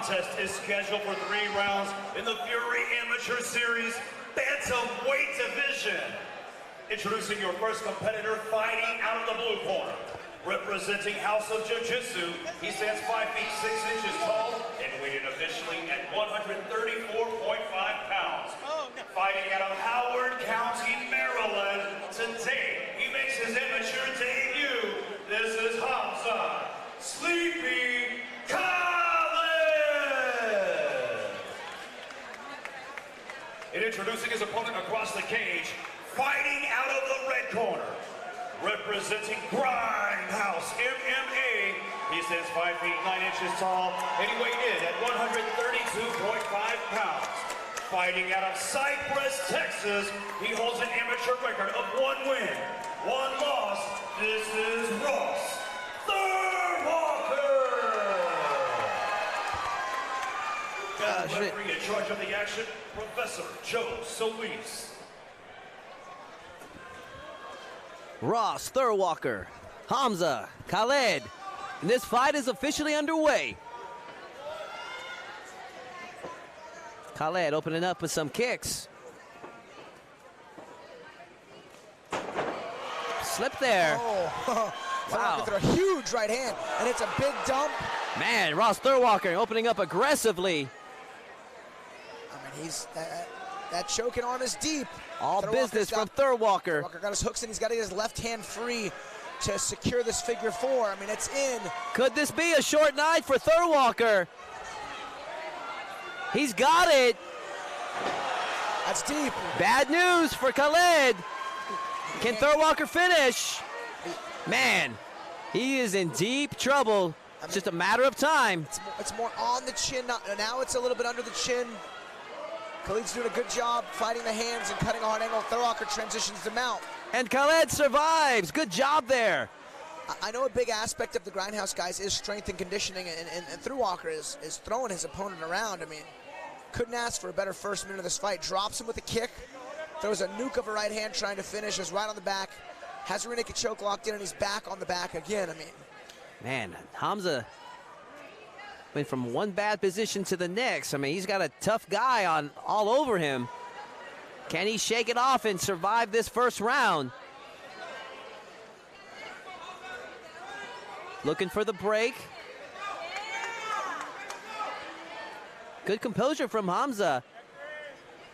contest is scheduled for 3 rounds in the Fury Amateur Series Bantamweight Division. Introducing your first competitor fighting out of the blue corner. Representing House of Jiu-Jitsu, he stands 5 feet 6 inches tall and weighted officially at 134.5 pounds. Fighting out of Howard County, Maryland, today he makes his amateur debut. This is Hamza Sleepy Khaled. And introducing his opponent across the cage, fighting out of the red corner. Representing Grindhouse MMA, he stands 5 feet 9 inches tall and he weighed in at 132.5 pounds. Fighting out of Cypress, Texas, he holds an amateur record of 1 win, 1 loss. This is Ross Thurwalker. And the referee in charge of the action, Professor Joe Solis. Ross Thurwalker, Hamza Khaled, and this fight is officially underway. Khaled opening up with some kicks. Slip there. Oh, wow. Through a huge right hand, and it's a big dump. Man, Ross Thurwalker opening up aggressively. I mean, he's that choking arm is deep. All business from Thurwalker. Thurwalker got his hooks in. He's got to get his left hand free to secure this figure 4. I mean, it's in. Could this be a short night for Thurwalker? He's got it. That's deep. Bad news for Khaled. Can Thurwalker finish? Man, he is in deep trouble. It's just a matter of time. It's more on the chin. Now it's a little bit under the chin. Khaled's doing a good job fighting the hands and cutting a hard angle. Thurwalker transitions to mount. And Khaled survives. Good job there. I know a big aspect of the Grindhouse guys is strength and conditioning, and Thurwalker is throwing his opponent around. I mean, couldn't ask for a better first minute of this fight. Drops him with a kick. Throws a nuke of a right hand trying to finish. Is right on the back. Has a rear naked choke locked in, and he's back on the back again. I mean, man, Hamza went from one bad position to the next. I mean, he's got a tough guy on all over him. Can he shake it off and survive this first round? Looking for the break. Good composure from Hamza.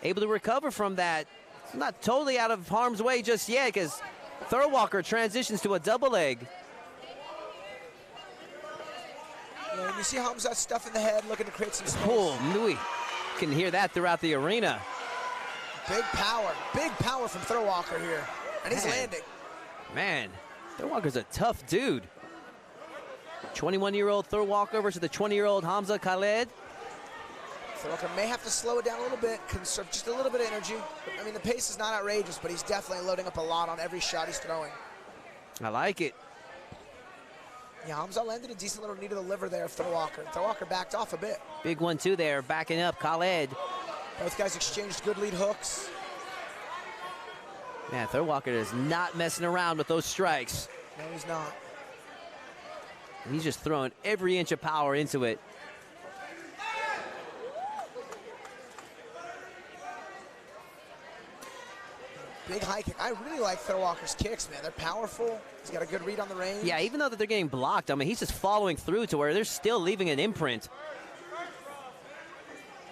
Able to recover from that. Not totally out of harm's way just yet, because Thurwalker transitions to a double leg. Yeah, you see Hamza stuff in the head, looking to create some space. Oh, you can hear that throughout the arena. Big power from Thurwalker here, and he's landing. Man, Thurwalker's a tough dude. 21-year-old Thurwalker versus the 20-year-old Hamza Khaled. Thurwalker may have to slow it down a little bit, conserve just a little bit of energy. I mean, the pace is not outrageous, but he's definitely loading up a lot on every shot he's throwing. I like it. Yeah, Hamza landed a decent little knee to the liver there of Thurwalker. Thurwalker backed off a bit. Big 1-2 there, backing up Khaled. Both guys exchanged good lead hooks. Man, Thurwalker is not messing around with those strikes. No, he's not. He's just throwing every inch of power into it. Big high kick. I really like Thurwalker's kicks, man. They're powerful. He's got a good read on the range. Yeah, even though that they're getting blocked, I mean, he's just following through to where they're still leaving an imprint.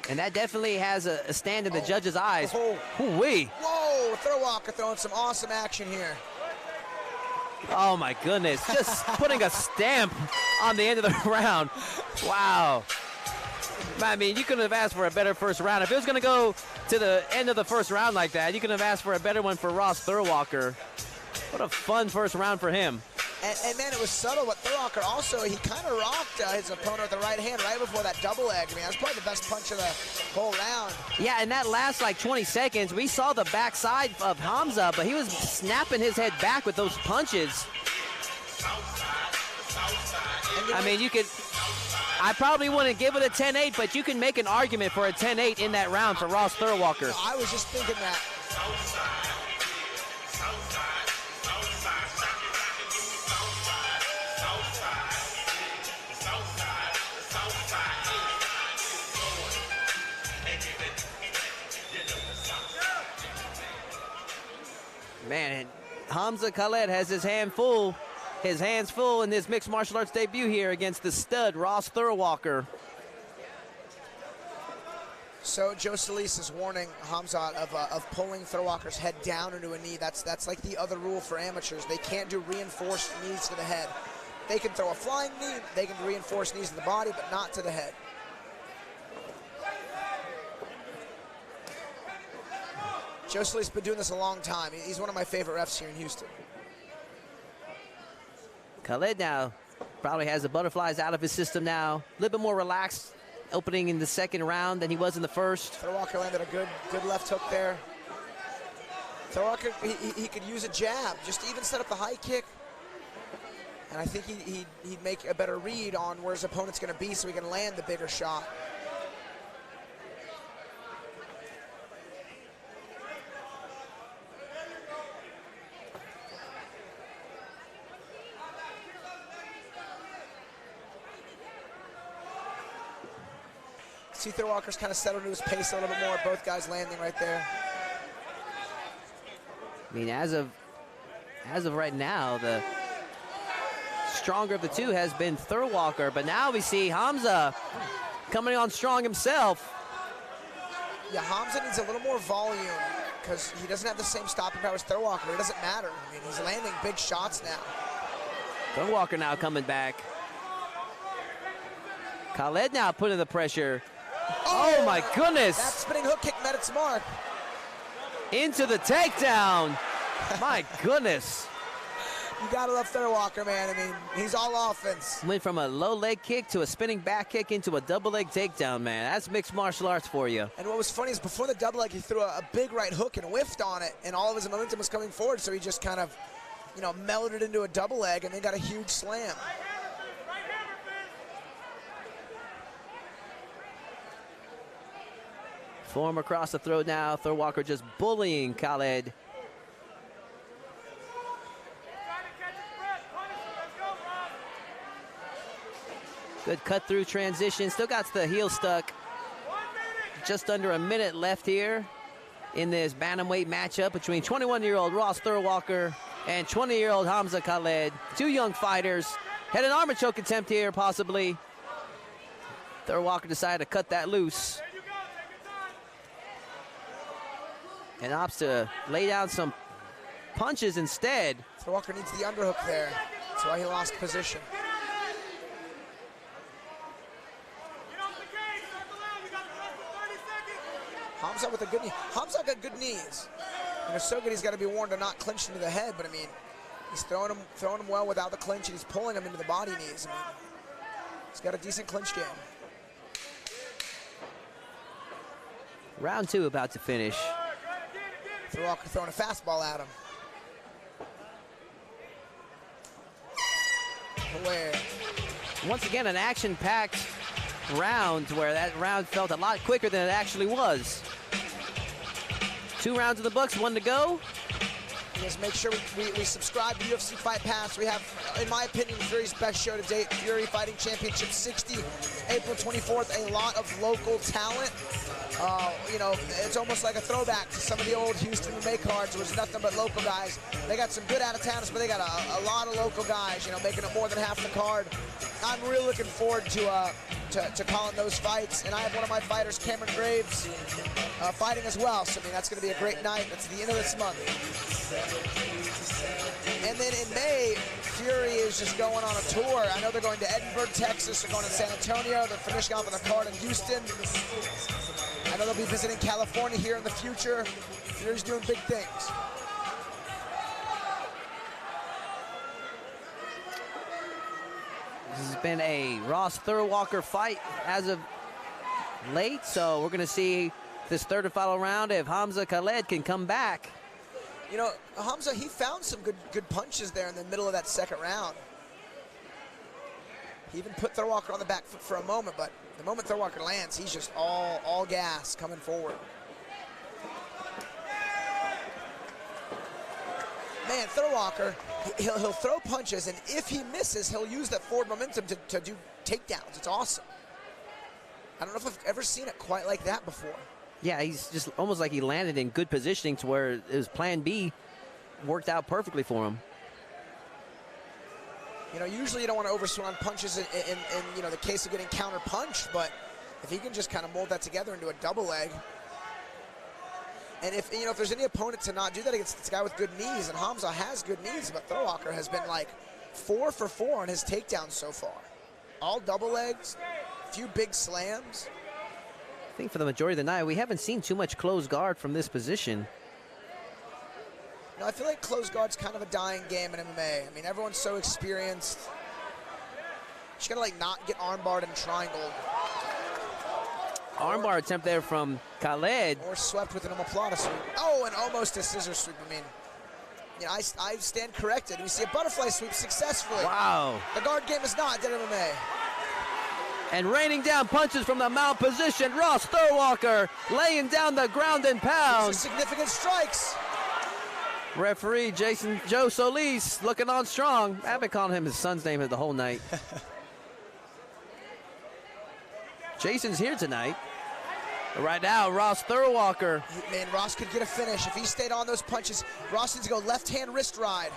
And that definitely has a stand in the judge's eyes. Ooh-wee. Whoa, Thurwalker throwing some awesome action here. Oh, my goodness. Just putting a stamp on the end of the round. Wow. I mean, you couldn't have asked for a better first round. If it was going to go to the end of the first round like that, you couldn't have asked for a better one for Ross Thurwalker. What a fun first round for him. And man, it was subtle, but Thurwalker also, he kind of rocked his opponent with the right hand right before that double leg. I mean, that was probably the best punch of the whole round. Yeah, in that last like 20 seconds, we saw the backside of Hamza, but he was snapping his head back with those punches. I mean, you could, I probably wouldn't give it a 10-8, but you can make an argument for a 10-8 in that round for Ross Thurwalker. I was just thinking that. Man, Hamza Khaled has his hands full in this mixed martial arts debut here against the stud Ross Thurwalker. So Joe Solis is warning Hamza of pulling Thurwalker's head down into a knee. That's like the other rule for amateurs. They can't do reinforced knees to the head. They can throw a flying knee, they can reinforce knees to the body, but not to the head. Joe Solis has been doing this a long time. He's one of my favorite refs here in Houston. Khaled now probably has the butterflies out of his system now. A little bit more relaxed opening in the second round than he was in the first. Thurwalker landed a good left hook there. Thurwalker, he could use a jab, just to even set up the high kick. And I think he'd make a better read on where his opponent's gonna be so he can land the bigger shot. See Thurwalker's kind of settled into his pace a little bit more. Both guys landing right there. I mean, as of right now, the stronger of the two has been Thurwalker, but now we see Hamza coming on strong himself. Yeah, Hamza needs a little more volume because he doesn't have the same stopping power as Thurwalker. It doesn't matter. I mean, he's landing big shots now. Thurwalker now coming back. Khaled now putting the pressure. Oh my goodness! That spinning hook kick met its mark. Into the takedown. My goodness. You gotta love Thurwalker, man. I mean, he's all offense. Went from a low leg kick to a spinning back kick into a double leg takedown, man. That's mixed martial arts for you. And what was funny is before the double leg, he threw a big right hook and whiffed on it, and all of his momentum was coming forward, so he just kind of, you know, melded into a double leg and then got a huge slam. Form across the throat now. Thurwalker just bullying Khaled. Good cut through transition. Still got the heel stuck. Just under a minute left here in this bantamweight matchup between 21-year-old Ross Thurwalker and 20-year-old Hamza Khaled. Two young fighters. Had an armor choke attempt here, possibly. Thurwalker decided to cut that loose. And opts to lay down some punches instead. Thurwalker needs the underhook there. That's why he lost position. Hamza with a good knee. Hamza got good knees. And they're so good he's got to be warned to not clinch into the head, but I mean, he's throwing him well without the clinch, and he's pulling him into the body knees. I mean, he's got a decent clinch game. Round two about to finish. Thurwalker throwing a fastball at him. Where? Once again, an action-packed round where that round felt a lot quicker than it actually was. 2 rounds in the books, 1 to go. Just make sure we subscribe to UFC Fight Pass. We have, in my opinion, Fury's best show to date. Fury Fighting Championship 60, April 24th. A lot of local talent. You know, it's almost like a throwback to some of the old Houston MMA cards. There was nothing but local guys. They got some good out-of-towners, but they got a lot of local guys, you know, making it more than half the card. I'm really looking forward to calling those fights, and I have one of my fighters, Cameron Graves, fighting as well. So, I mean, that's going to be a great night. That's the end of this month. And then in May, Fury is just going on a tour. I know they're going to Edinburgh, Texas. They're going to San Antonio. They're finishing off on a card in Houston. I know they'll be visiting California here in the future. Fury's doing big things. This has been a Ross Thurwalker fight as of late, so we're going to see this third and final round if Hamza Khaled can come back. You know, Hamza, he found some good punches there in the middle of that second round. He even put Thurwalker on the back foot for a moment, but the moment Thurwalker lands, he's just all gas coming forward. Man, Thurwalker, he'll throw punches, and if he misses, he'll use that forward momentum to do takedowns. It's awesome. I don't know if I've ever seen it quite like that before. Yeah, he's just almost like he landed in good positioning to where it was plan B worked out perfectly for him. You know, usually you don't want to overswing on punches in you know, the case of getting counter punched, but if he can just kind of mold that together into a double leg. And if, you know, if there's any opponent to not do that against this guy with good knees, and Hamza has good knees, but Thurwalker has been like 4 for 4 on his takedowns so far. All double legs, a few big slams. I think for the majority of the night, we haven't seen too much closed guard from this position. You know, I feel like closed guard's kind of a dying game in MMA. I mean, everyone's so experienced. Just gotta like not get armbarred and triangled. Armbar attempt there from Khaled. Or swept with an omoplata sweep. Oh, and almost a scissor sweep. I mean, you know, I stand corrected. We see a butterfly sweep successfully. Wow. The guard game is not dead MMA. And raining down punches from the mount position. Ross Thurwalker laying down the ground and pound. Significant strikes. Referee Joe Solis looking on strong. I've been calling him his son's name the whole night. Jason's here tonight. Right now, Ross Thurwalker. Man, Ross could get a finish. If he stayed on those punches, Ross needs to go left-hand wrist ride.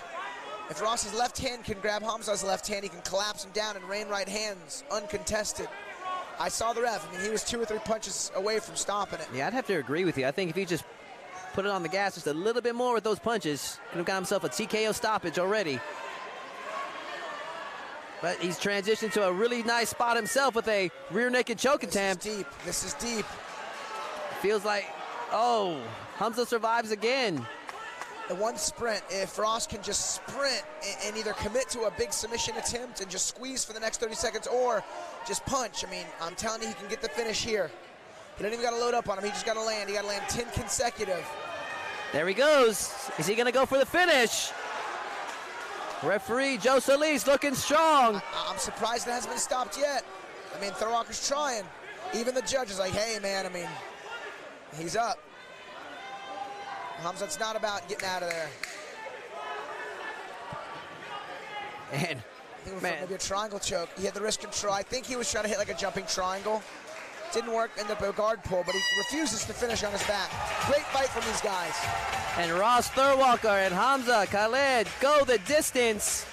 If Ross's left hand can grab Hamza's left hand, he can collapse him down and rain right hands, uncontested. I saw the ref. I mean, he was 2 or 3 punches away from stopping it. Yeah, I'd have to agree with you. I think if he just put it on the gas just a little bit more with those punches, could have got himself a TKO stoppage already. But he's transitioned to a really nice spot himself with a rear naked choke attempt. This is deep. This is deep. Feels like, oh, Hamza survives again. The one sprint, if Ross can just sprint and either commit to a big submission attempt and just squeeze for the next 30 seconds or just punch, I mean, I'm telling you, he can get the finish here. He doesn't even got to load up on him. He just got to land. He got to land 10 consecutive. There he goes. Is he going to go for the finish? Referee Joe Solis looking strong. I'm surprised it hasn't been stopped yet. I mean, Thurwalker's trying. Even the judge is like, hey, man, I mean, he's up. Hamza, it's not about getting out of there. And, man, maybe a triangle choke. He had the wrist control. I think he was trying to hit like a jumping triangle. Didn't work, ended up a guard pull, but he refuses to finish on his back. Great fight from these guys. And Ross Thurwalker and Hamza Khaled go the distance.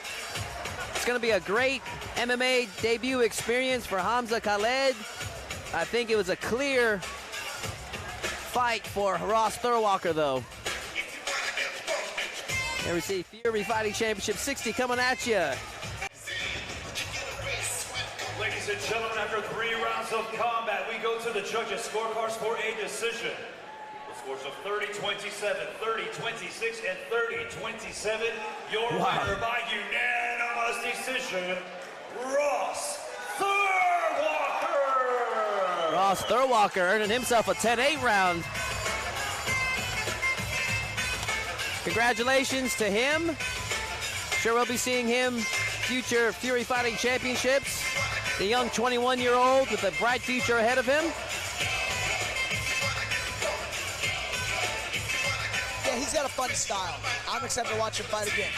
It's going to be a great MMA debut experience for Hamza Khaled. I think it was a clear fight for Ross Thurwalker, though. Here we see Fury Fighting Championship 60 coming at you. Ladies and gentlemen, after 3 rounds of combat, we go to the judges' scorecards for a decision. The scores of 30-27, 30-26, and 30-27. Your winner by unanimous decision, Ross Thurwalker! Ross Thurwalker earning himself a 10-8 round. Congratulations to him. Sure we'll be seeing him future Fury Fighting Championships. The young 21-year-old with a bright future ahead of him. Yeah, he's got a fun style. I'm excited to watch him fight again.